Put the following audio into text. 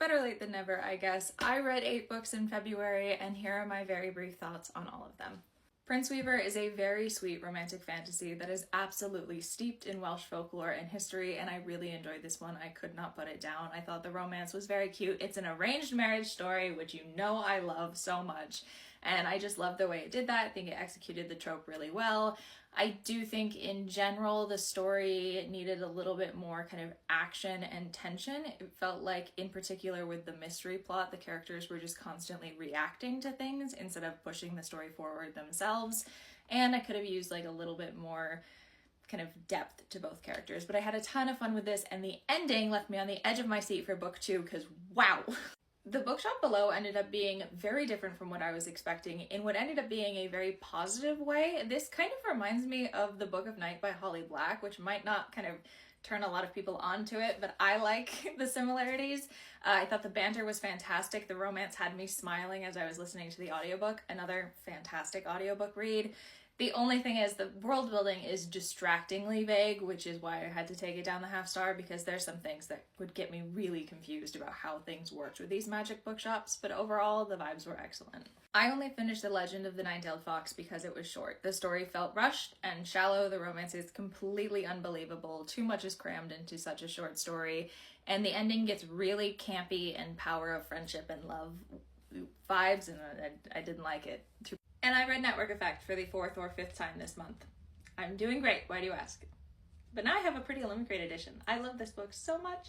better late than never, I guess. I read 8 books in February, and here are my very brief thoughts on all of them. Prince Weaver is a very sweet romantic fantasy that is absolutely steeped in Welsh folklore and history, and I really enjoyed this one. I could not put it down. I thought the romance was very cute. It's an arranged marriage story, which you know I love so much, and I just love the way it did that. I think it executed the trope really well. I do think in general the story needed a little bit more kind of action and tension. It felt like, in particular with the mystery plot, the characters were just constantly reacting to things instead of pushing the story forward themselves. And I could have used like a little bit more kind of depth to both characters. But I had a ton of fun with this, and the ending left me on the edge of my seat for book 2 because wow! The Bookshop Below ended up being very different from what I was expecting in what ended up being a very positive way. This kind of reminds me of The Book of Night by Holly Black, which might not kind of turn a lot of people onto it, but I like the similarities. I thought the banter was fantastic. The romance had me smiling as I was listening to the audiobook. Another fantastic audiobook read. The only thing is the world building is distractingly vague, which is why I had to take it down the half star, because there's some things that would get me really confused about how things worked with these magic bookshops, but overall the vibes were excellent. I only finished The Legend of the Ninetailed Fox because it was short. The story felt rushed and shallow, the romance is completely unbelievable, too much is crammed into such a short story, and the ending gets really campy and power of friendship and love vibes, and I didn't like it. And I read Network Effect for the 4th or 5th time this month. I'm doing great, why do you ask? But now I have a Pretty Limit Crate edition. I love this book so much.